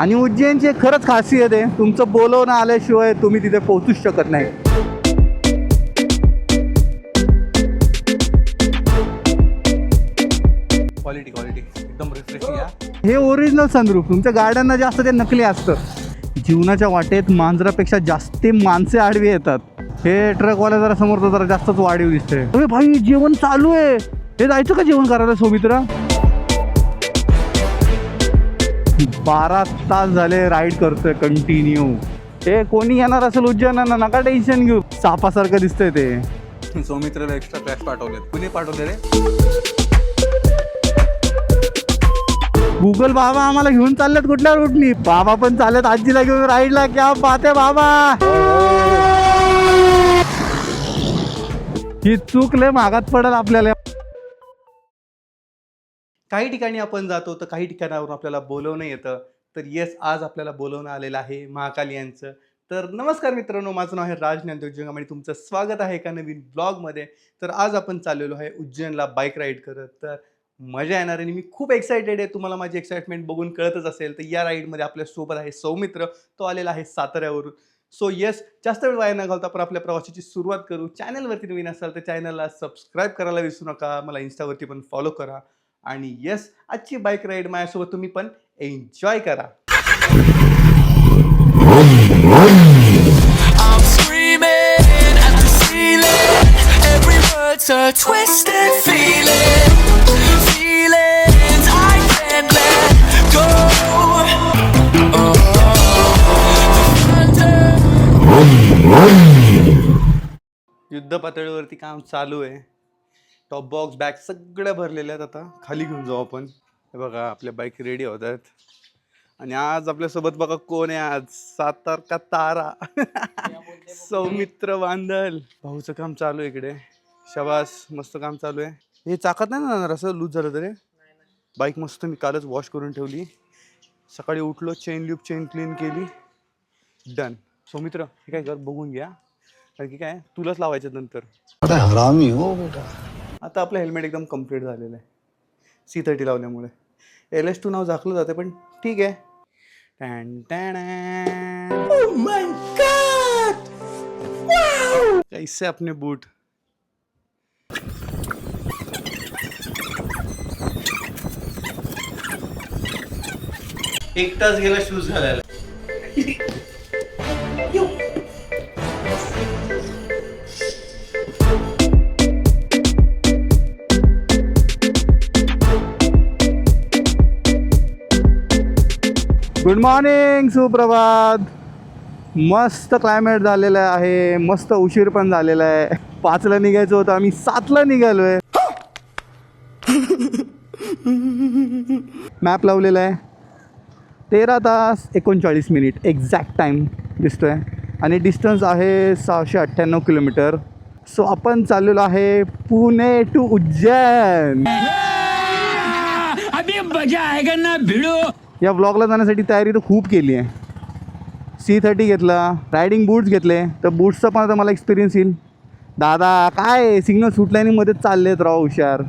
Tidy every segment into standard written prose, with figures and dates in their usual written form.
आणि उज्जैनची एक खरंच खासियत आहे, तुमचं बोलवणं आल्याशिवाय तुम्ही तिथे पोहोचूच शकत नाही. क्वालिटी एकदम रिफ्रेशिंग. हे ओरिजिनल सनरूफ. तुमच्या गाड्यांना जे असतं ते नकली असतं. जीवनाच्या वाटेत मांजरापेक्षा जास्त माणसे आडवी येतात. हे ट्रकवाल्या जरा समोर तर जरा जास्तच वाढीव दिसते. अरे भाई जेवण चालू आहे. हे जायचं का जेवण करायला सौमित्र? 12 तास झाले राईड करतोय कंटिन्यू. हे कोणी येणार असेल उज्जैनाला नका टेन्शन घेऊ. सापासारखं दिसतंय ते. सौमित्रला एक्स्ट्रा क्रॅश पाठवलेत. कुणी पाठवले रे? गुगल बाबा आम्हाला घेऊन चाललेत कुठल्या रूटनी. बाबा पण चाललेत आजीला घेऊन राईडला. क्या बात आहे बाबा. ही चूक लय मागात पडेल आपल्याला. काही ठिकाणी आपण जातो तर काही ठिकाणावरून आपल्याला बोलवणं येतं. तर येस, आज आपल्याला बोलवणं आलेलं आहे महाकाल यांचं. तर नमस्कार मित्रांनो, माझं नाव आहे राज ज्ञानदेव आणि तुमचं स्वागत आहे एका नवीन ब्लॉगमध्ये. तर आज आपण चाललेलो आहे उज्जैनला बाईक राईड करत. तर मजा येणार आहे आणि मी खूप एक्सायटेड आहे. तुम्हाला माझी एक्साइटमेंट बघून कळतच असेल. तर या राईडमध्ये आपल्यासोबत आहे सौमित्र. तो आलेला आहे साताऱ्यावरून. सो येस, जास्त वेळ वाया न घालता आपण आपल्या प्रवासाची सुरुवात करू. चॅनलवरती नवीन असाल तर चॅनलला सबस्क्राईब करायला विसरू नका. मला इन्स्टावरती पण फॉलो करा. आणि येस, आजची बाईक राईड माझ्यासोबत तुम्ही पण एन्जॉय करा. युद्ध पातळीवरती काम चालू आहे. टॉप बॉक्स बॅग सगळ्या भरलेल्या आहेत. आता खाली घेऊन जाऊ आपण. हे बघा आपल्या बाईक रेडी होत आहेत. आणि आज आपल्यासोबत बघा कोण आहे. आज सातारचा तारा सौमित्र बांदल. भाऊचं काम चालू आहे इकडे. शबास, मस्त काम चालू आहे. हे चाकत नाही ना असं लूज झालं तरी. बाईक मस्त मी कालच वॉश करून ठेवली. सकाळी उठलो, चेन क्लीन केली. डन. सौमित्र हे काय कर बघून घ्या, कारण की काय तुलाच लावायचं नंतर. हरामी हो बेटा. आता आपलं हेल्मेट एकदम कम्प्लीट झालेलं आहे C30 लावल्यामुळे. LS2 नाव झाकलं जाते पण ठीक आहे. Oh my God! Wow! कैसे अपने बूट. एक तास गेला शूज घालायला. गुड मॉर्निंग, सुप्रभात. मस्त क्लायमेट झालेलं आहे. मस्त उशीर पण झालेला आहे. 5ला निघायचं होतं, आम्ही 7ला निघालोय. मॅप लावलेला आहे. 13 तास 39 मिनिट एक्झॅक्ट टाईम दिसतोय. आणि डिस्टन्स आहे 698 किलोमीटर. सो आपण चाललेलो आहे पुणे टू उज्जैन. अभी मजा आएगा ना भिडो. या ब्लॉगला जाण्यासाठी तयारी तर खूप केली आहे. C30 घेतला, रायडिंग बूट्स घेतले. तर बूट्सचा पण आता मला एक्सपिरियन्स येईल. दादा काय सिग्नल सुटल्याने मध्येच चाललेत राव हुशार.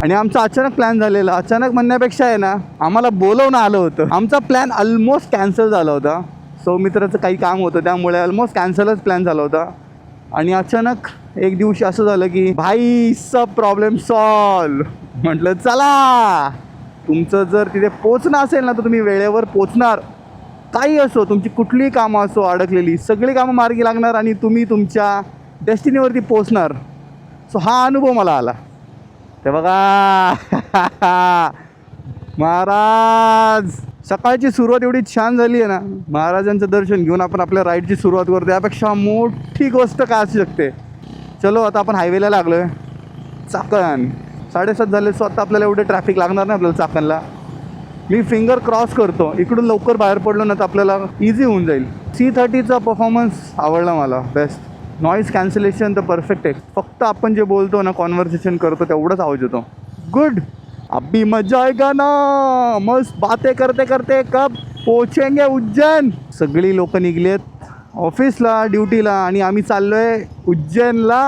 आणि आमचा अचानक प्लॅन झालेला. अचानक म्हणण्यापेक्षा आहे ना, आम्हाला बोलवणं आलं होतं. आमचा प्लॅन ऑलमोस्ट कॅन्सल झाला होता. सौमित्राचं काही काम होतं त्यामुळे ऑलमोस्ट कॅन्सलच प्लॅन झाला होता. आणि अचानक एक दिवशी असं झालं की भाई सब प्रॉब्लेम सॉल्व. म्हटलं चला, तुमचं जर तिथे पोचणं असेल ना तर तुम्ही वेळेवर पोचणार. काही असो, तुमची कुठलीही कामं असो अडकलेली, सगळी कामं मार्गी लागणार आणि तुम्ही तुमच्या डेस्टिनीवरती पोचणार. सो हा अनुभव मला आला. ते बघा महाराज. सकाळची सुरुवात एवढी छान झाली आहे ना. महाराजांचं दर्शन घेऊन आपण आपल्या राईडची सुरुवात करतो. त्यापेक्षा मोठी गोष्ट काय असू शकते. चलो आता आपण हायवेला लागलो आहे. चाकण 7:30 झाले. स्वतः आपल्याला एवढे ट्रॅफिक लागणार नाही आपल्याला चाकणला. मी फिंगर क्रॉस करतो. इकडून लवकर बाहेर पडलो ना तर आपल्याला इझी होऊन जाईल. C30चा परफॉर्मन्स आवडला मला बेस्ट. नॉईज कॅन्सलेशन तर परफेक्ट आहे. फक्त आपण जे बोलतो ना, कॉन्व्हर्सेशन करतो तेवढाच आवाज येतो. गुड. अभी मजा आएगा ना. मस्त बातें करते करते कब पोचेंगे उज्जैन. सगळी लोक निघलेत ऑफिसला, ड्युटीला आणि आम्ही चाललोय उज्जैनला.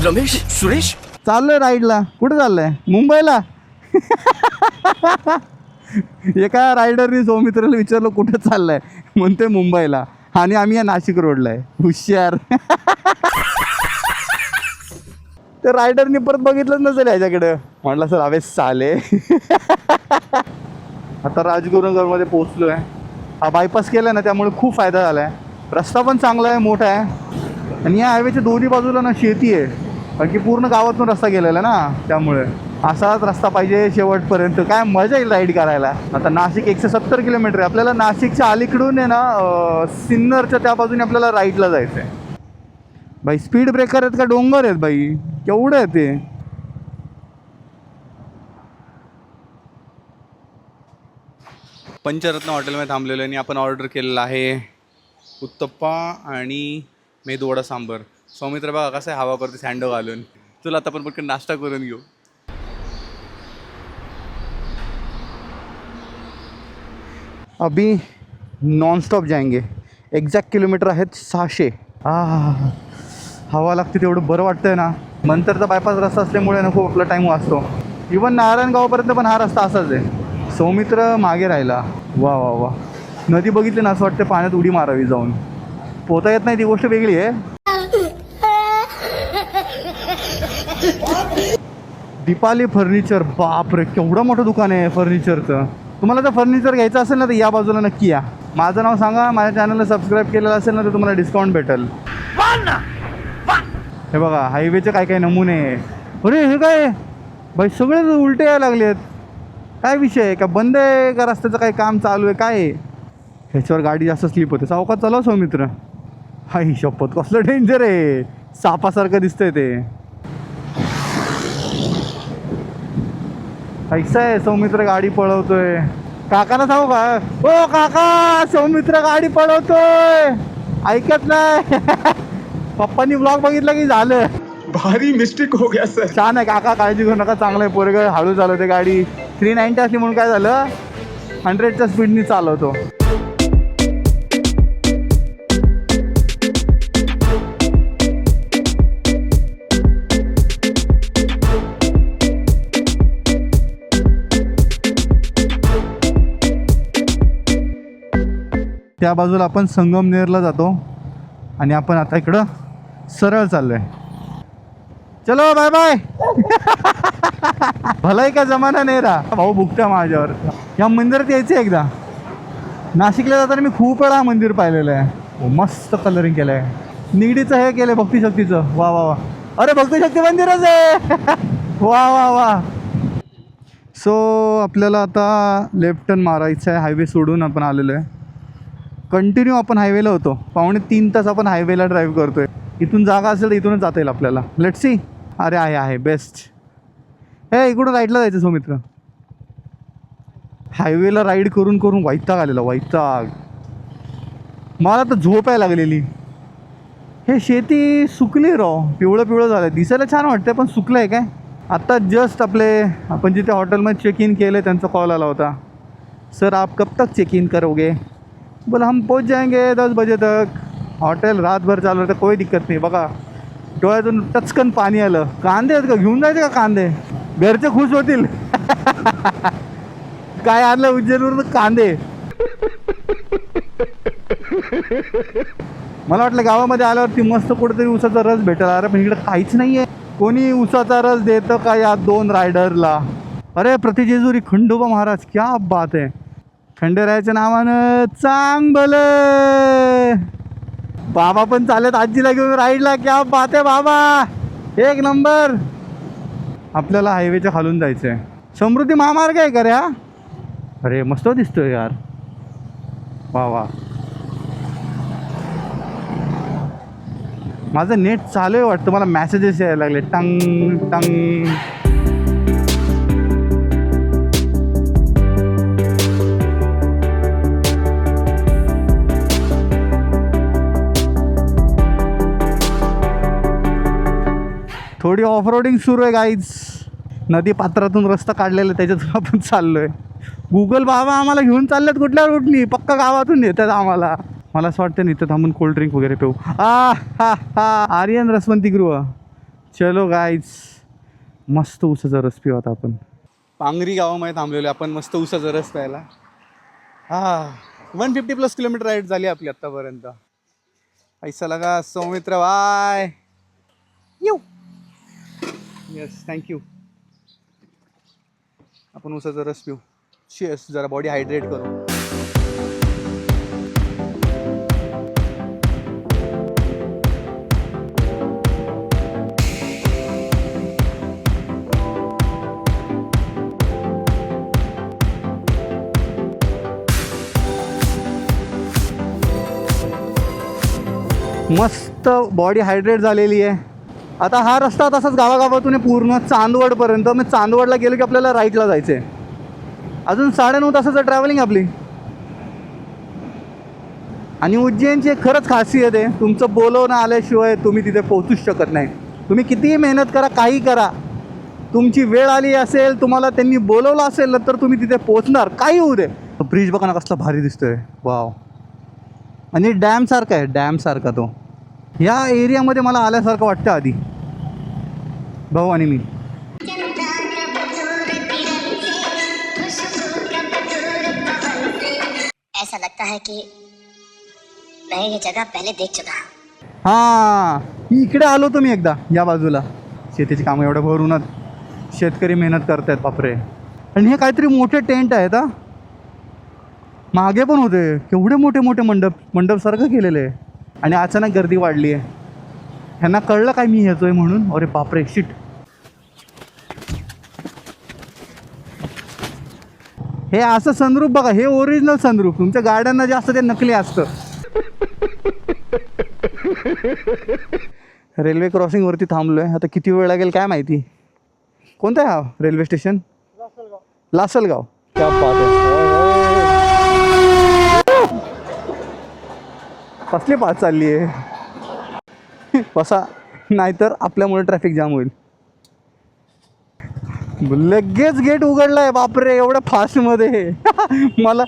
रमेश सुरेश चाललोय राईडला. कुठे चाललंय? मुंबईला. एका रायडरनी सौमित्राला विचारलं कुठं चाललंय, म्हणतोय मुंबईला, आणि आम्ही या नाशिक रोडला आहे. हुशार. तर रायडरनी परत बघितलंच नसेल ह्याच्याकडं. म्हटलं सर हवे चाले. आता राजगुरुनगरमध्ये पोहोचलो आहे. हा बायपास केला ना, त्यामुळे खूप फायदा झाला आहे. रस्ता पण चांगला आहे, मोठा आहे, आणि या हायवेच्या दोन्ही बाजूला ना शेती आहे, कारण की पूर्ण गावातून रस्ता गेलेला आहे ना, त्यामुळे असाच रस्ता पाहिजे शेवटपर्यंत. काय मजा येईल राईड करायला. आता नाशिक 170 किलोमीटर आहे. आपल्याला नाशिकच्या अलीकडून आहे ना, सिन्नरच्या त्या बाजूने आपल्याला राईटला जायचं आहे. बाई स्पीड ब्रेकर आहेत का डोंगर आहेत बाई, केवढं आहे ते. पंचरत्न हॉटेलमध्ये थांबलेलो आणि आपण ऑर्डर केलेला आहे उत्तप्पा आणि मेदूवडा सांबर. सौमित्र बघा कसं आहे हवा करते सँडो घालून. चला आता आपण पटकन नाश्ता करून घेऊ. अभी नॉनस्टॉप जाएंगे. एक्झॅक्ट किलोमीटर आहेत 600. हवा लागते तेवढं बरं वाटतंय ना. नंतरचा बायपास रस्ता असल्यामुळे ना खूप आपला टाईम वाचतो. इवन नारायणगावपर्यंत पण हा रस्ता असाच आहे. सौमित्र मागे राहिला. वा वा वा. नदी बघितली ना असं वाटतं पाण्यात उडी मारावी जाऊन. पोहता येत नाही ती गोष्ट वेगळी आहे. दीपाली फर्निचर, बापरे केवढं मोठं दुकान आहे फर्निचरचं. तुम्हाला जर फर्निचर घ्यायचं असेल ना तर या बाजूला नक्की या. माझं नाव सांगा, माझ्या चॅनलला सबस्क्राईब केलेलं असेल ना तर तुम्हाला डिस्काउंट भेटेल. हे बघा हायवेचे काय काय नमुने आहे. अरे हे काय भाई, सगळे उलटे यायला लागले आहेत. काय विषय आहे का, बंद आहे का रस्त्याचं काही काम चालू आहे काय आहे. ह्याच्यावर गाडी जास्त स्लिप होते. सावकाश चालव सौमित्र. हाय शपथ कसलं डेंजर आहे, सापासारखं दिसतंय ते. ऐसा आहे सौमित्र गाडी पळवतोय. काकाला सांगू का, ओ काका सौमित्र गाडी पळवतोय, ऐकत नाही. पप्पांनी ब्लॉग बघितला की झालं. भारी मिस्टेक हो गया सर. छान आहे काका, काळजी करू नका, चांगलं आहे पोरगं. हळू चालवते गाडी. 390 असली म्हणून काय झालं, 100च्या स्पीडनी चालवतो. त्या बाजूला आपण संगमनेरला जातो आणि आपण आता इकडं सरळ चाललोय. चलो बाय बाय. भलाई का जमाना नाही राहा. भाऊ भुकटा माझ्यावर. या मंदिरात यायचं एकदा. नाशिकला जाताना मी खूप वेळा मंदिर पाहिलेलं आहे. मस्त कलरिंग केलं आहे. निगडीचं हे केलं भक्तिशक्तीचं. वा वा वा. अरे भक्तिशक्ती मंदिरच आहे. वा वा वा. सो आपल्याला आता लेफ्ट टर्न मारायचं आहे. हायवे सोडून आपण आलेलो आहे. कंटिन्यू आपण हायवेला होतो. 2.5-3 तास आपण हायवेला ड्राईव्ह करतोय. इथून जागा असेल तर इथूनच जाता येईल आपल्याला. Let's see. अरे आहे बेस्ट. हे इकडून राईडला जायचं सौमित्र. हायवेला राईड करून करून वैताग आलेला, वैताग. मला तर झोप यायला लागलेली. हे शेती सुकली राव, पिवळं पिवळं झालं. दिसायला छान वाटतं पण सुकलं आहे काय. आत्ता जस्ट आपण जिथे हॉटेलमध्ये चेक इन केलं त्यांचा कॉल आला होता. सर आप कब तक चेक इन करोगे. बोला हम पहुंच जाएंगे 10 बजे तक. हॉटेल रातभर चालू होतं, कोई दिक्कत नाही. बघा डोळ्यातून टचकन पाणी आलं. कांदे आहेत का, घेऊन जायचे का कांदे, घरचे खुश होतील. काय आणलं उज्जैनवरून, कांदे. मला वाटलं गावामध्ये आल्यावरती मस्त कुठेतरी उसाचा रस भेटेल. अरे पण इकडे काहीच नाही आहे. कोणी उसाचा रस देतं का या 2 रायडरला. अरे प्रतिजेजुरी खंडोबा महाराज, क्या बात आहे. खंडेरायाच्या नावानं चांग भले. बाबा पण चालत आजीला घेऊन राईडला. क्या बात आहे बाबा, एक नंबर. आपल्याला हायवेच्या खालून जायचं आहे. समृद्धी महामार्ग आहे का रे हा. अरे मस्त दिसतोय यार. वा वा. माझं नेट चालू आहे वाटतं. मला मॅसेजेस यायला लागले टंग टंग. थोडी ऑफ रोडिंग सुरू आहे गाईज. नदी पात्रातून रस्ता काढलेला आहे, त्याच्यातून आपण चाललो आहे. गुगल बाबा आम्हाला घेऊन चाललेत कुठल्या रूटनी, पक्का गावातून येतात आम्हाला. मला असं वाटतं इथं थांबून कोल्ड्रिंक वगैरे पिऊ. आर्यन रसवंती गृह. चलो गाईज, मस्त उसाचा रस पिऊ आता आपण. पांगरी गावामध्ये थांबलेलो आपण मस्त उसाचा रस प्यायला. हा 150+ किलोमीटर राईड झाली आपली आत्तापर्यंत. पैसा लगा सौमित्र बाय. येऊ. Yes thank you. आपण उसाचा रस पिऊ. शेस जरा बॉडी हायड्रेट करू. मस्त बॉडी हायड्रेट झालेली आहे. आता हा रस्ता तसाच गावागावातून आहे पूर्ण चांदवडपर्यंत. मग चांदवडला गेलो की आपल्याला राईटला जायचं आहे. अजून 9.5 तासाचं ट्रॅव्हलिंग आपली. आणि उज्जैनची एक खरंच खासियत आहे, तुमचं बोलवणं आल्याशिवाय तुम्ही तिथे पोहोचूच शकत नाही. तुम्ही कितीही मेहनत करा, काही करा, तुमची वेळ आली असेल, तुम्हाला त्यांनी बोलवलं असेल ना, तर तुम्ही तिथे पोहोचणार, काही होऊ दे. ब्रिज बघा ना कसला भारी दिसतोय. वाव. आणि डॅमसारखा आहे, डॅमसारखा तो. या एरियामध्ये मला आल्यासारखं वाटतं आधी, भाऊ आणि मी. ऐसा लगता है कि मैं ये जगह पहले देख चुका. हां इकडे आलो तुम्ही एकदा या बाजूला. शेतीची कामं एवढं भरूनच शेतकरी मेहनत करतायत बापरे. आणि हे काहीतरी मोठे टेंट आहेत. हा मागे पण होते केवढे मोठे मोठे मंडपसारखं केलेलं आहे. आणि अचानक गर्दी वाढली आहे. ह्यांना कळलं काय मी येतोय म्हणून. अरे बापरे शिट. हे असं सनरूफ बघा, हे ओरिजिनल सनरूफ. तुमच्या गाड्यांना जे असतं ते नकली असतं. रेल्वे क्रॉसिंगवरती थांबलो आहे. आता किती वेळ लागेल काय माहिती. कोणतं आहे हा रेल्वे स्टेशन? लासलगाव. क्या बात आहे. कसली पाच चालली आहे. बसा नाहीतर आपल्यामुळे ट्रॅफिक जाम होईल. लगेच गेट उघडलाय बापरे एवढं फास्टमध्ये. मला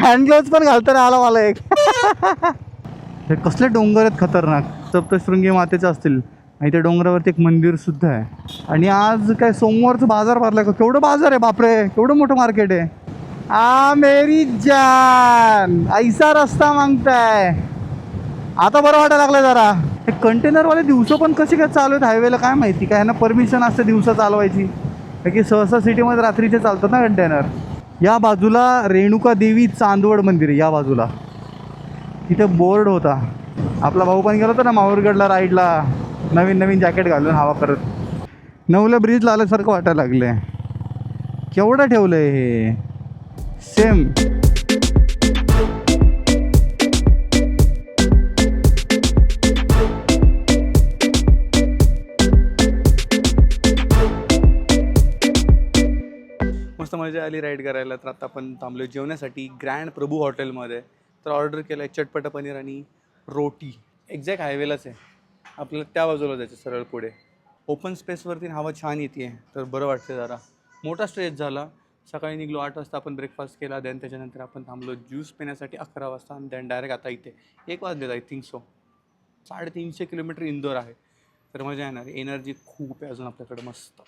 हँड ग्लोव्ज पण घालताना आला मला एक. हे कसले डोंगर आहेत खतरनाक. सप्तशृंगी मातेचे असतील. आणि त्या डोंगरावरती एक मंदिर सुद्धा आहे. आणि आज काय सोमवारचं बाजार भरलाय का. केवढं बाजार आहे बापरे, केवढं मोठं मार्केट आहे. मेरी जान ऐसा रस्ता मागताय. आता बरं वाटायला लागलं जरा. हे कंटेनरवाले दिवसा पण कसे काय चालू आहेत हायवेला काय माहिती. काय ह्यांना परमिशन असते दिवसा चालवायची, की सहसा सिटीमध्ये रात्रीचे चालतात ना कंटेनर. या बाजूला रेणुका देवी चांदवड मंदिर आहे. या बाजूला तिथे बोर्ड होता. आपला भाऊ पण गेला होता ना माहूरगडला राईडला, नवीन नवीन जॅकेट घालून हवा करत. नवल्या ब्रिजला आल्यासारखं वाटायला लागलं आहे. केवढं ठेवलं आहे हे सेम. मस्त मजा आली राईड करायला. तर आता आपण थांबलो जेवण्यासाठी ग्रँड प्रभू हॉटेलमध्ये. तर ऑर्डर केलं आहे चटपटा पनीर आणि रोटी. एक्झॅक्ट हायवेलाच आहे, आपल्याला त्या बाजूला जायचं सरळ पुढे. ओपन स्पेसवरती हवा छान येते आहे तर बरं वाटतं जरा. मोठा स्ट्रेच झाला. सकाळी निघलो 8 वाजता आपण ब्रेकफास्ट केला. देन त्याच्यानंतर आपण थांबलो ज्यूस पिण्यासाठी 11 वाजता. आणि देन डायरेक्ट आता इथे 1 वाजले I think so. 350 kilometre Indore आहे. तर मजा येणार. एनर्जी खूप आहे अजून आपल्याकडे मस्त.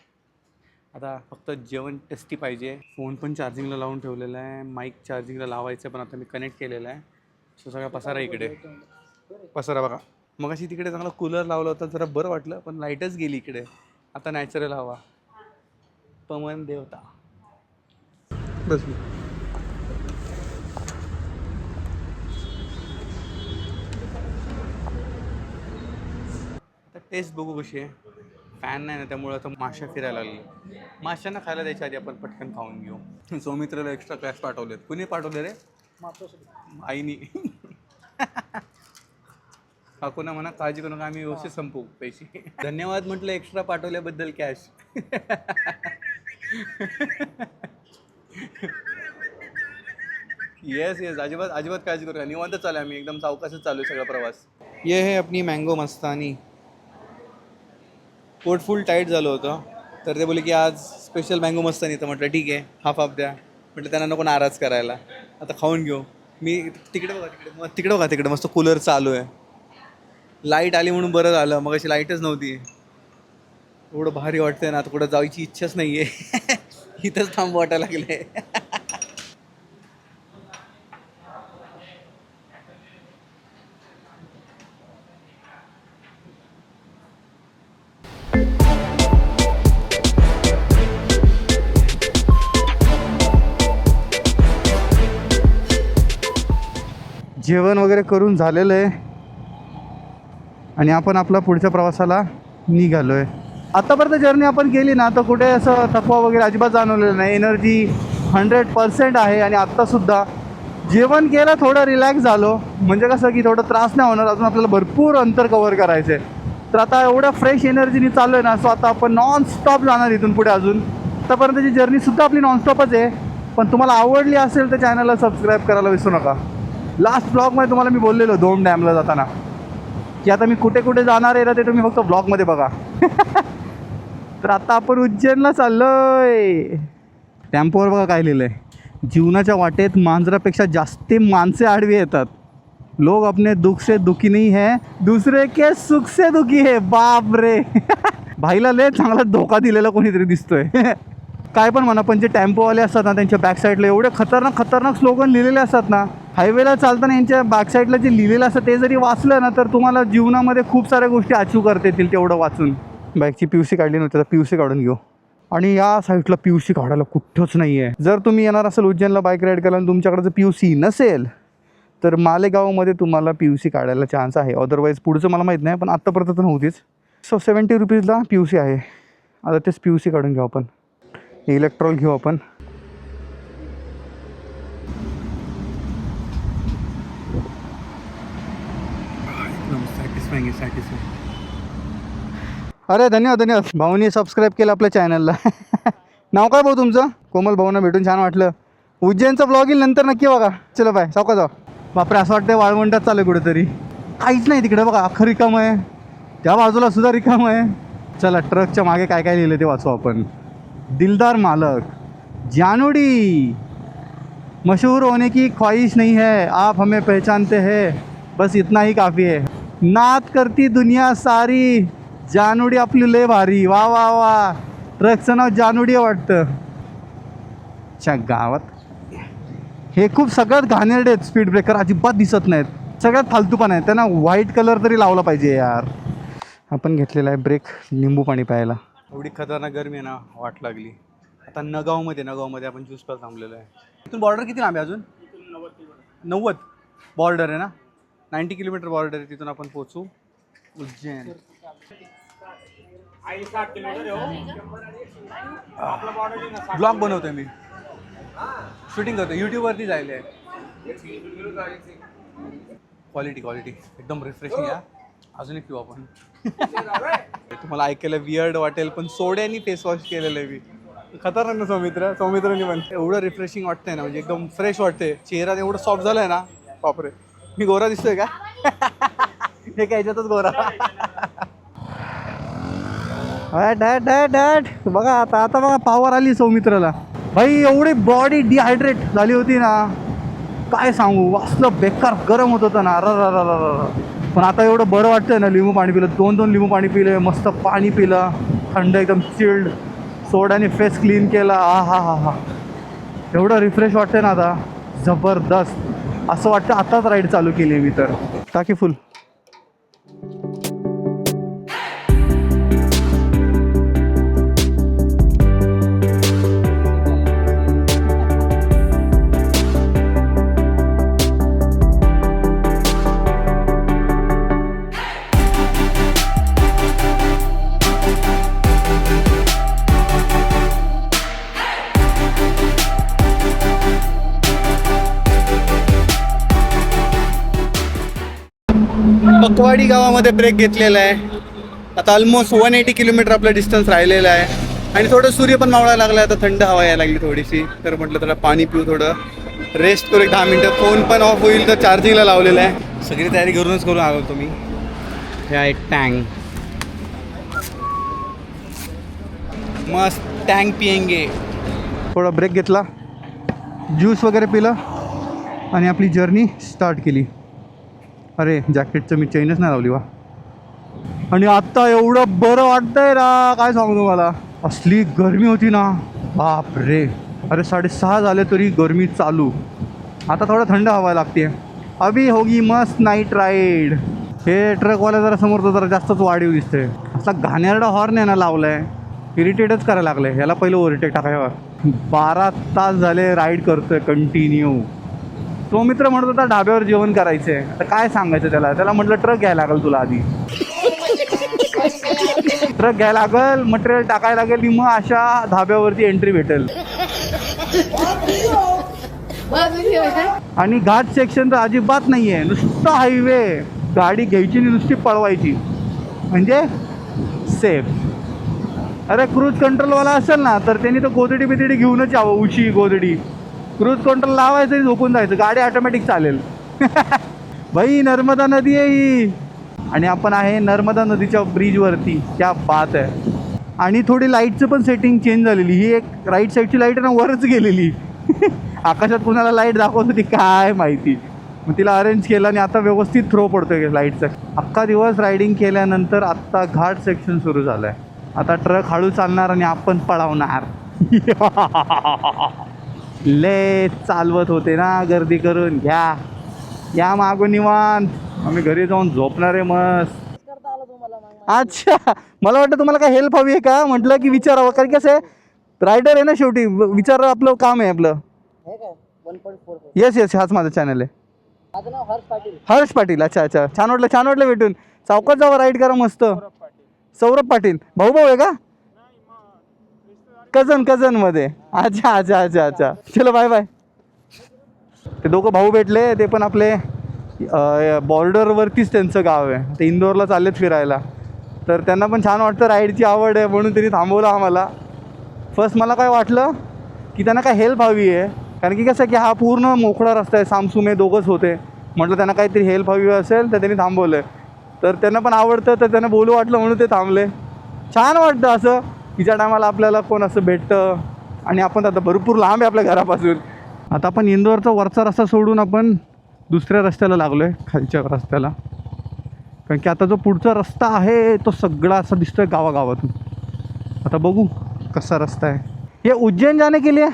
आता फक्त जेवण टेस्टी पाहिजे. फोन पण चार्जिंगला लावून ठेवलेला आहे. माईक चार्जिंगला लावायचं पण आता मी कनेक्ट केलेला आहे. सो सगळा पसारा इकडे. पसारा बघा. मग अशी तिकडे चांगला कूलर लावला होता जरा बरं वाटलं, पण लाईटच गेली इकडे. आता नॅचरल हवा. पवन देवता. बस आता टेस्ट बघू कशी आहे. फॅन नाही ना त्यामुळे आता माश्या फिरायला लागली. माश्यांना खायला द्यायच्या आधी आपण पटकन खाऊन घेऊ. सौमित्राला एक्स्ट्रा कॅश पाठवलेत. कुणी पाठवले रे? आईनी. काकूना म्हणा काळजी करू नका, आम्ही व्यवस्थित संपू पैसे. धन्यवाद म्हटलं एक्स्ट्रा पाठवल्याबद्दल कॅश. येस येस अजिबात अजिबात काळजी करू नका. निवांत चालू आहे आम्ही, एकदम सावकाशच चालू आहे सगळा प्रवास. ये है अपनी मँगो मस्तानी. पोट फुल टाईट झालं होतं तर ते बोले की आज स्पेशल मँगो मस्तानी. तर म्हटलं ठीक आहे हाफ द्या. म्हटलं त्यांना नको नाराज करायला. आता खाऊन घेऊ. मी तिकडे बघा तिकडे मस्त कूलर चालू आहे. लाईट आली म्हणून बरं झालं, मग अशी लाईटच नव्हती. एवढं भारी वाटतंय ना, आता कुठं जायची इच्छाच नाही आहे. इथंच थांबू वाटायला लागले. जेवण वगैरे करून झालेलं आहे आणि आपण आपला पुढच्या प्रवासाला निघालो आहे. आतापर्यंत जर्नी आपण केली ना तर कुठे असं थकवा वगैरे अजिबात जाणवलेलं नाही. एनर्जी 100% आहे. आणि आत्तासुद्धा जेवण केलं, थोडं रिलॅक्स झालो. म्हणजे कसं की थोडं त्रास नाही होणार. अजून आपल्याला भरपूर अंतर कवर करायचं आहे. तर आता एवढं फ्रेश एनर्जीने चाललो आहे ना, सो आता आपण नॉनस्टॉप जाणार इथून पुढे. अजून आतापर्यंतची जर्नीसुद्धा आपली नॉनस्टॉपच आहे. पण तुम्हाला आवडली असेल तर चॅनलला सबस्क्राईब करायला विसरू नका. लास्ट ब्लॉगमध्ये तुम्हाला मी बोललेलो दोन डॅमला जाताना की आता मी कुठे कुठे जाणार आहे ना ते तुम्ही फक्त ब्लॉगमध्ये बघा. तर आता आपण उज्जैनला चाललोय. टेम्पोवर बघा काय लिहिलं आहे, जीवनाच्या वाटेत मांजरापेक्षा जास्त माणसे आडवी येतात. लोग अपने दुख से दुखी नहीं है, दूसरे के सुख से दुखी है. बाप रे. भाईला लय चांगला धोका दिलेला कोणीतरी दिसतोय. काय पण म्हणा, पण जे टेम्पोवाले असतात ना त्यांच्या बॅक साईडला एवढे खतरनाक स्लोगन लिहिलेले असतात ना. हायवेला चालताना यांच्या बॅक साईडला जे लिहिलेलं असतं ते जरी वाचलं ना तर तुम्हाला जीवनामध्ये खूप साऱ्या गोष्टी अचीव करता येतील तेवढं वाचून. बाईकची PUC काढली नव्हती, तर PUC काढून घेऊ. आणि या साईडला PUC काढायला कुठंच नाही आहे. जर तुम्ही येणार असेल उज्जैनला बाईक राईड करायला आणि तुमच्याकडे जर PUC नसेल तर मालेगावमध्ये तुम्हाला PUC काढायला चान्स आहे. अदरवाईज पुढचं मला माहीत नाही, पण आत्तापर्यंत तर नव्हतीच. सो 70 रुपीजला PUC आहे. आता तेच PUC काढून घेऊ आपण. इलेक्ट्रॉल घेऊ आपण. अरे धन्यवाद भाऊनी सबस्क्राईब केलं आपल्या चॅनलला. नाव काय भाऊ तुमचं? कोमल भाऊंना भेटून छान वाटलं. उज्जैनचा ब्लॉग येईल नंतर नक्की बघा. चलो बाय, सावका जाऊ. बापरे, असं वाटतं वाळवंटात चालू आहे कुठेतरी. काहीच नाही तिकडे बघा, अख्खं रिकाम आहे. त्या बाजूला सुद्धा रिकाम आहे. चला ट्रकच्या मागे काय काय लिहिलं ते वाचू आपण. दिलदार मालक, जानोडी, मशहूर होने की ख्वाहिश नहीं है, आप हमें पहचानते हैं, बस इतना ही काफ़ी है. नात करती दुनिया सारी, जानोडी आपली लय भारी. वा वा वा. ट्रकचं नाव जानोडी वाटतं. च्या गावात हे खूप सगळ्यात घाणेरडे आहेत. स्पीड ब्रेकर अजिबात दिसत नाहीत. सगळ्यात फालतूपण आहे. त्यांना व्हाईट कलर तरी लावला पाहिजे यार. आपण घेतलेला आहे ब्रेक लिंबू पाणी प्यायला. एवढी खतरनाक गरमी आहे ना, वाट लागली. आता नगावमध्ये आपण ज्यूस प्यायला थांबलेलो आहे. इथून बॉर्डर किती लांब आहे अजून? 90 बॉर्डर आहे ना. 90 किलोमीटर बॉर्डर आहे. तिथून आपण पोचू उज्जैन. ब्लॉग बनवतोय मी, शूटिंग करतो, यूट्यूबवरती जायला आहे. क्वालिटी एकदम रिफ्रेशिंग आहे. अजून एक पिऊ आपण. तुम्हाला ऐकायला वियर्ड वाटेल पण सोड्यानी फेस वॉश केलेलं आहे मी. खतरनाक ना सौमित्रांनी पण. एवढं रिफ्रेशिंग वाटतंय ना, म्हणजे एकदम फ्रेश वाटते. चेहरा एवढं सॉफ्ट झालाय ना. बापरे, मी गोरा दिसतोय का? हे काय याच्यातच गोरा. डॅट बघा आता बघा पावर आली सौमित्राला. भाई एवढी बॉडी डिहायड्रेट झाली होती ना, काय सांगू. वाचलं बेकार गरम होत होतं ना. पण आता एवढं बरं वाटतंय ना. लिंबू पाणी पिलं, 2 लिंबू पाणी पिले, मस्त पाणी पिलं थंड, एकदम चिल्ड. सोड्याने फेस क्लीन केला. हा एवढं रिफ्रेश वाटतंय ना आता, जबरदस्त. असं वाटतं आताच राईड चालू केली मी. तर टाकी फुल. पकवाडी गावामध्ये ब्रेक घेतलेला आहे. आता ऑलमोस्ट 180 किलोमीटर आपलं डिस्टन्स राहिलेलं आहे. आणि थोडं सूर्य पण मावळायला लागला. आता थंड हवा यायला लागली थोडीशी. तर म्हटलं थोडं पाणी पिऊ, थोडं रेस्ट करू. 10 मिनटं. फोन पण ऑफ होईल तर चार्जिंगला लावलेलं आहे. सगळी तयारी करून आलो तुम्ही. ह्या एक टँक, मस्त टँक पियेंगे. थोडा ब्रेक घेतला, ज्यूस वगैरे पिलं आणि आपली जर्नी स्टार्ट केली. अरे जॅकेटचं मी चेनच नाही लावली वा. आणि आत्ता एवढं बरं वाटतंय ना, काय सांगू तुम्हाला. असली गरमी होती ना, बाप रे, अरे 6:30 झाले तरी गरमी चालू. आता थोडं थंड हवा लागते. अभी होगी मस्त नाईट राईड. हे ट्रकवाला जरा समोर तो जरा जास्तच वाढीव दिसते. असा घाणेरडा हॉर्न आहे ना लावलाय, इरिटेटच करायला लागले. ह्याला पहिलं ओव्हरटेक टाकायवर. 12 तास झाले राईड करतोय कंटिन्यू. तो मित्र म्हणत होता ढाब्यावर जेवण करायचं आहे. आता काय सांगायचं त्याला म्हटलं ट्रक घ्यायला लागेल तुला आधी. ट्रक घ्यायला लागेल, मटेरियल टाकायला लागेल की मग अशा धाब्यावरती एंट्री भेटेल. आणि घाट सेक्शन तर अजिबात नाही आहे, नुसतं हायवे. गाडी घ्यायची आणि नुसती पळवायची म्हणजे सेफ. अरे क्रूज कंट्रोलवाला असेल ना तर त्यांनी तर गोदडी बिदडी घेऊनच यावं, उशी गोदडी. क्रूज कंट्रोल लावायचं आणि झोपून जायचं, गाडी ऑटोमॅटिक चालेल. भाई नर्मदा नदी आहे ही, आणि आपण आहे नर्मदा नदीच्या ब्रिजवरती. क्या बात आहे. आणि थोडी लाईटचं पण सेटिंग चेंज झालेली. ही एक राईट साईडची लाईट आहे ना वरच गेलेली. आकाशात कुणाला लाईट दाखवत होती काय माहिती, मग तिला अरेंज केलं आणि आता व्यवस्थित थ्रो पडतोय लाईटचा. अख्खा दिवस रायडिंग केल्यानंतर आत्ता घाट सेक्शन सुरू झालं आहे. आता ट्रक हळू चालणार आणि आपण पळवणार. ले चालवत होते ना गर्दी करून. घ्या या मागून निवांत, आम्ही घरी जाऊन झोपणार आहे मस्त. अच्छा, मला वाटतं तुम्हाला काय हेल्प हवी आहे का, म्हटलं की विचारावं. कारण कसं आहे रायडर आहे ना शेवटी, विचार आपलं काम आहे आपलं. येस येस, हाच माझा चॅनल आहे. हर्ष पाटील. अच्छा अच्छा, छान वाटलं भेटून. चौकात जावं, राईड करा मस्त. सौरभ पाटील भाऊ आहे का? कझन मध्ये. अच्छा. चलो बाय बाय. ते दोघं भाऊ भेटले, ते पण आपले बॉर्डरवरतीच त्यांचं गाव आहे. ते इंदोरला चाललेत फिरायला, तर त्यांना पण छान वाटतं, राईडची आवड आहे म्हणून त्यांनी थांबवलं आम्हाला. फर्स्ट मला काय वाटलं की त्यांना काय हेल्प हवी आहे, कारण की कसं आहे की हा पूर्ण मोकळा रस्ता आहे, सामसुमे दोघंच होते. म्हटलं त्यांना काहीतरी हेल्प हवी असेल तर त्यांनी थांबवलं. तर त्यांना पण आवडतं तर त्यांना बोलू वाटलं म्हणून ते थांबले. छान वाटतं असं की ज्या टायमाला आपल्याला कोण असं भेटतं. आणि आपण आता भरपूर लांब आहे आपल्या घरापासून. आता आपण इंदोरचा वरचा रस्ता सोडून आपण दुसऱ्या रस्त्याला लागलो आहे, खालच्या रस्त्याला. कारण की आता जो पुढचा रस्ता आहे तो सगळा असा दिसतोय गावागावातून. आता बघू कसा रस्ता आहे. ये उज्जैन जाने के लिए,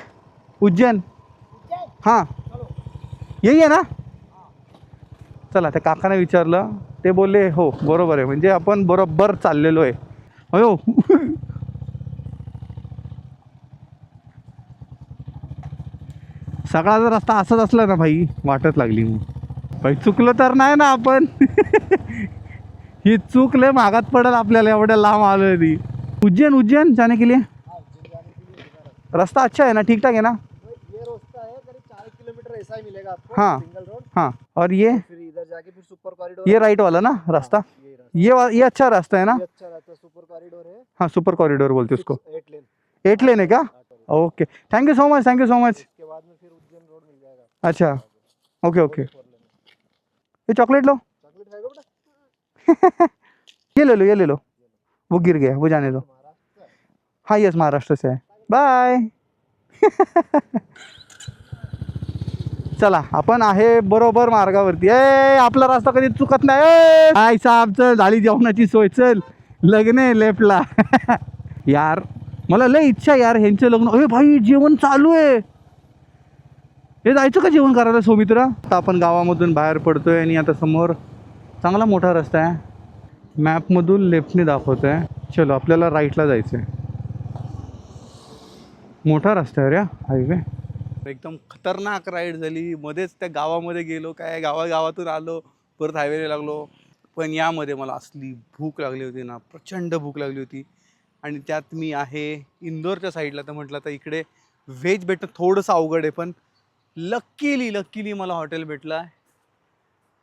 उज्जैन. हां यही आहे ना. चला त्या काकाने विचारलं, ते बोलले हो बरोबर आहे, म्हणजे आपण बरोबर चाललेलो आहे. अयो सगळा जर रस्ता असाच असला ना भाई, वाटत लागली मग भाई चुकलं तर नाही ना आपण. ही चूक लय मागात पडेल आपल्याला, एवढ्या लांब आलोय ती. उज्जैन जाने के लिए रास्ता अच्छा है ना, ठीक ठाक है ना. ये रास्ता है करीब 4 किलोमीटर ऐसा ही मिलेगा आपको. हाँ सिंगल रोड. हाँ, और ये फिर इधर जाके फिर सुपर कॉरिडोर. ये राइट वाला ना रास्ता, ये अच्छा रास्ता है ना. अच्छा रास्ता सुपर कॉरिडोर है. हाँ सुपर कॉरिडोर बोलते उसको. 8 लेन. 8 लेन है क्या? Okay, thank you so much. इसके बाद में फिर उज्जैन रोड मिल जाएगा. अच्छा ओके. ये चॉकलेट लो. चॉकलेट खाएगा बेटा? ये ले लो. वो गिर गया, वो जाने दो. हाँ यस, महाराष्ट्र से है. बाय. चला आपण आहे बरोबर मार्गावरती. आपला रस्ता कधी चुकत नाही. हाय साहेब, चल झाली जेवणाची सोय, चल लग्न आहे लेफ्टला. यार मला लय इच्छा यार ह्यांचं लग्न. भाई जेवण चालू आहे. हे जायचं का जेवण करायला सौमित्रा? आता आपण गावामधून बाहेर पडतोय आणि आता समोर चांगला मोठा रस्ता आहे. मॅपमधून लेफ्टने दाखवत आहे. चलो आपल्याला राईटला जायचं आहे. मोठा रस्ता आहे रे हायवे. एकदम खतरनाक राईड झाली. मध्येच त्या गावामध्ये गेलो, काय गावातून आलो, परत हायवेला लागलो. पण यामध्ये मला असली भूक लागली होती ना, प्रचंड भूक लागली होती. आणि त्यात मी आहे इंदोरच्या साईडला, तर म्हटलं तर इकडे व्हेज भेटणं थोडंसं अवघड आहे. पण लकीली मला हॉटेल भेटला आहे,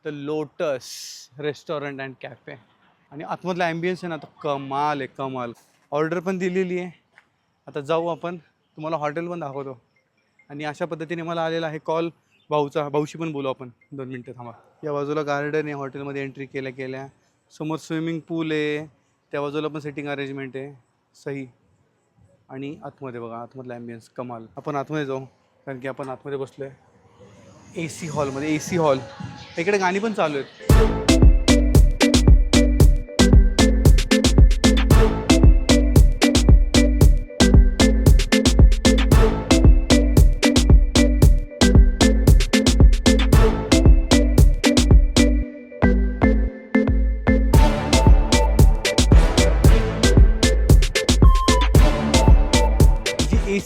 the lotus restaurant and cafe. आणि आतमधला ॲम्बियन्स आहे ना, तर कमाल. ऑर्डर पण दिलेली आहे. आता जाऊ आपण, तुम्हाला हॉटेल पण दाखवतो. आणि अशा पद्धतीने मला आलेला आहे कॉल भाऊशी पण बोलू आपण. 2 मिनटं थांबा. या बाजूला गार्डन आहे, हॉटेलमध्ये एंट्री केल्या समोर स्विमिंग पूल आहे, त्या बाजूला पण सेटिंग अरेंजमेंट आहे सही. आणि आतमध्ये बघा, आतमधला ॲम्बियन्स कमाल. आपण आतमध्ये जाऊ, कारण की आपण आतमध्ये बसलो आहे AC हॉलमध्ये. AC हॉल, इकडे गाणी पण चालू आहेत.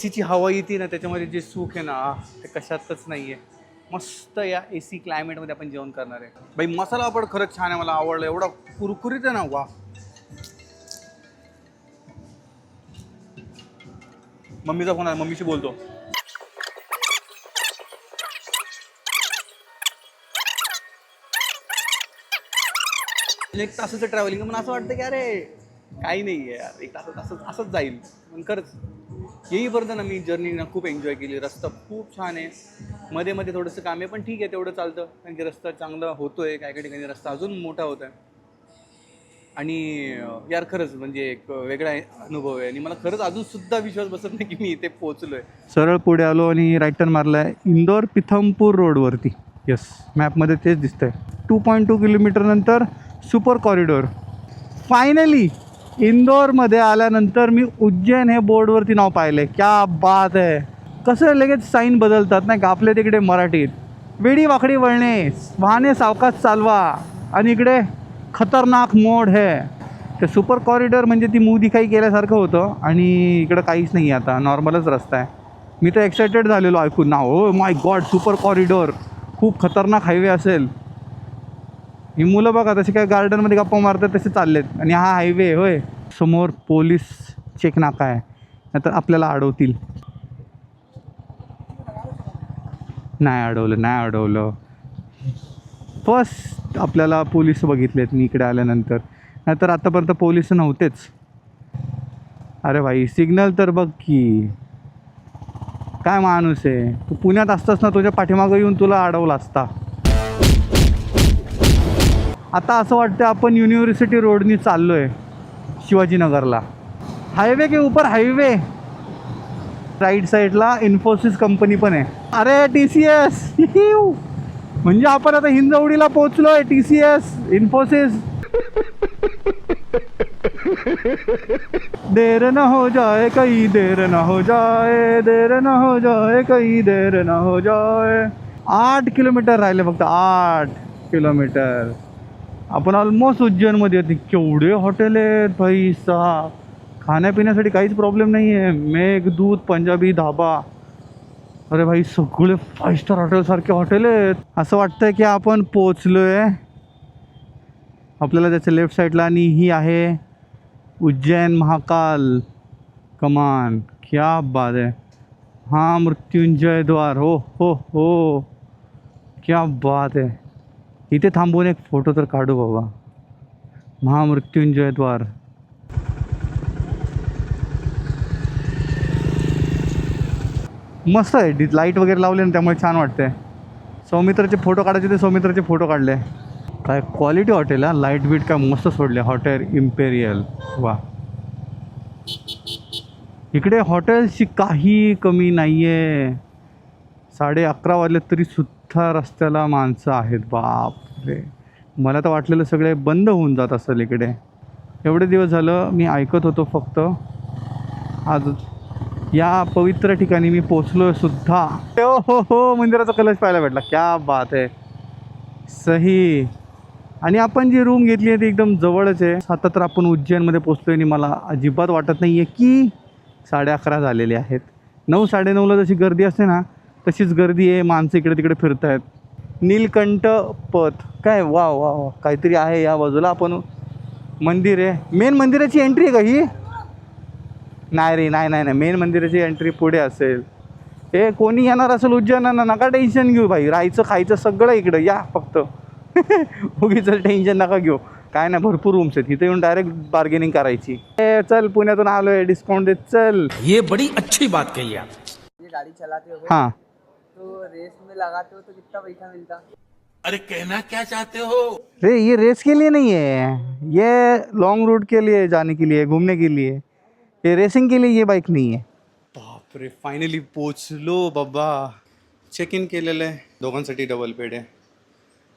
एसीची हवा येते ना त्याच्यामध्ये जे सुख आहे ना ते कशातच नाही आहे. मस्त या AC क्लायमेटमध्ये आपण जेवण करणार आहे. बाई मसाला पण खरंच छान आहे, मला आवडलं, एवढा कुरकुरीत आहे ना, वा. मम्मीचा फोन आहे, मम्मीशी बोलतो. एक तासाचं ट्रॅव्हलिंग पण असं वाटतं की अरे काही नाही आहे यार, एक तासात असंच जाईल. पण खरंच येईपर्यंत ना मी जर्नी ना खूप एन्जॉय केली. रस्ता खूप छान आहे, मध्ये मध्ये थोडंसं काम आहे पण ठीक आहे, तेवढं चालतं कारण की रस्ता चांगला होतोय. काही काही ठिकाणी रस्ता अजून मोठा होत आहे आणि यार खरंच म्हणजे एक वेगळा अनुभव आहे आणि मला खरंच अजूनसुद्धा विश्वास बसत नाही की मी इथे पोहोचलो आहे. सरळ पुढे आलो आणि राईट टर्न मारला आहे इंदोर पिथमपूर रोडवरती. येस, मॅपमध्ये तेच दिसतंय. 2.2 किलोमीटर नंतर सुपर कॉरिडॉर. फायनली इंदोरमध्ये आल्यानंतर मी उज्जैन हे बोर्डवरती नाव पाहिलं आहे. क्या बात आहे. कसं लगेच साईन बदलतात नाही का आपल्या तिकडे मराठीत. वेडी वाकडी वळणे, वाहने सावकाश चालवा, आणि इकडे खतरनाक मोड है. ते सुपर कॉरिडॉर म्हणजे ती मूवी काही केल्यासारखं होतं आणि इकडं काहीच नाही आहे, आता नॉर्मलच रस्ता आहे. मी तर एक्सायटेड झालेलो ऐकून ना, हो माय गॉड सुपर कॉरिडॉर, खूप खतरनाक हायवे असेल. ही मुलं बघा तसे काय गार्डनमध्ये गप्पा मारतात तसे चाललेत आणि हा हायवे होय. समोर पोलीस चेक नाका आहे, नाहीतर आपल्याला अडवतील. नाही अडवलं. फर्स्ट आपल्याला पोलीस बघितलेत मी इकडे आल्यानंतर, नाहीतर आत्तापर्यंत पोलीस नव्हतेच. अरे भाई सिग्नल तर बघ की, काय माणूस आहे तू. पुण्यात असतास ना तुझ्या पाठीमागं येऊन तुला अडवला असता. आता असं वाटतं आपण युनिव्हर्सिटी रोडनी चाललो आहे शिवाजीनगरला. हायवे के ऊपर हायवे. राईट साईडला इन्फोसिस कंपनी पण आहे. अरे TCS म्हणजे आपण आता हिंजवडीला पोहोचलोय. TCS इन्फोसिस. देर न हो जाए कहीं देर न हो जाए, देर न हो जाए कहीं देर न हो जाए. 8 किलोमीटर राहिले फक्त, 8 किलोमीटर. आपण ऑलमोस्ट उज्जैनमध्ये येते. केवढे हॉटेल आहेत भाई साहब, खाण्यापिण्यासाठी काहीच प्रॉब्लेम नाही आहे. मेघदूत पंजाबी धाबा, अरे भाई सगळे 5 स्टार हॉटेलसारखे हॉटेल आहेत. असं वाटतंय की आपण पोचलो आहे. आपल्याला त्याच्या लेफ्ट साईडला आणि ही आहे उज्जैन महाकाल कमान. क्या बात आहे. हां मृत्युंजय द्वार. हो हो हो, क्या बात आहे. इथे थांबून एक फोटो तर काढू बाबा. महामृत्युंजय द्वार. मस्त आहे, लाईट वगैरे लावले ना त्यामुळे छान वाटते. सौमित्राचे फोटो काढायचे ते सौमित्राचे फोटो काढले. काय क्वालिटी हॉटेल हा. लाईट बीट काय मस्त सोडले. हॉटेल इम्पेरियल, वा. इकडे हॉटेल्सची काही कमी नाही आहे. 11:30 वाजले तरी सुद्धा रस्त्याला माणसं आहेत. बाप रे, मला तर वाटलेलं सगळे बंद होऊन जात असेल इकडे. एवढे दिवस झालं मी ऐकत होतो फक्त, आज या पवित्र ठिकाणी मी पोचलो सुद्धा. हो हो हो, मंदिराचा कलश पाहायला भेटला. क्या बात आहे, सही. आणि आपण जी रूम घेतली आहे ती एकदम जवळच आहे. आता तर आपण उज्जैनमध्ये पोचलो आहे आणि मला अजिबात वाटत नाही आहे की 11:30 झालेले आहेत. 9, 9:30ला जशी गर्दी असते ना तशीच गर्दी आहे. माणसं इकडे तिकडे फिरत आहेत. नीलकंठ पथ काय, वा वा वा, काहीतरी आहे या बाजूला. आपण मंदिर आहे. मेन मंदिराची एंट्री आहे का ही? नाही रे, नाही, मेन मंदिराची एंट्री पुढे असेल. हे कोणी येणार असेल उज्जैनांना नका टेन्शन घेऊ भाई. राहायचं खायचं सगळं इकडं या फक्त. उगीच टेन्शन नका घेऊ. काय नाही, भरपूर रूम्स आहेत इथे. येऊन डायरेक्ट बार्गेनिंग करायची. चल पुण्यातून आलोय, डिस्काउंट देत चल. ये बड़ी अच्छी बात कही आप. ये गाड़ी चलाते हो हाँ तो रेस में लगाते हो तो कितना पैसा मिलता? अरे कहना क्या चाहते हो? रे ये रेस के लिए नहीं है, ये लॉन्ग रूट के लिए जाने के लिए, घूमने के लिए. ये रेसिंग के लिए ये बाईक नहीं आहे. बापरे, फायनली पोचलो बाबा. चेक इन केलेलं आहे. दोघांसाठी डबल बेड आहे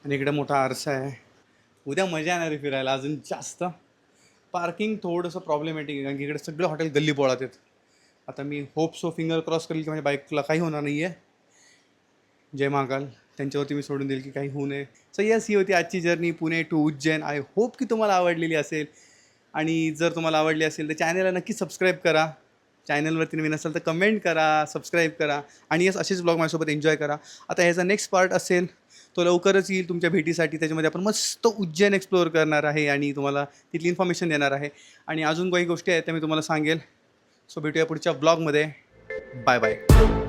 आणि इकडे मोठा आरसा आहे. उद्या मजा येणार आहे फिरायला अजून जास्त. पार्किंग थोडंसं प्रॉब्लेमॅटिक आहे कारण की इकडे सगळे हॉटेल गल्ली पोळात आहेत. आता me hope so finger cross करेल की माझ्या बाईकला काही होणार नाही आहे. जय महाकाल, त्यांच्यावरती मी सोडून देईल की काही होऊ नये. सो यस, ही होती आजची journey Pune to Ujjain. I hope की तुम्हाला आवडलेली असेल आणि जर तुम्हाला आवडली असेल तर चॅनलला नक्की सबस्क्राईब करा. चॅनलवरती नवीन असाल तर कमेंट करा, सबस्क्राईब करा आणि यस असेच ब्लॉग माझ्यासोबत एन्जॉय करा. आता ह्याचा नेक्स्ट पार्ट असेल तो लवकरच येईल तुमच्या भेटीसाठी. त्याच्यामध्ये आपण मस्त उज्जैन एक्सप्लोअर करणार आहे आणि तुम्हाला तिथली इन्फॉर्मेशन देणार आहे आणि अजून काही गोष्टी आहेत त्या मी तुम्हाला सांगेल. सो भेटूया पुढच्या ब्लॉगमध्ये. Bye bye.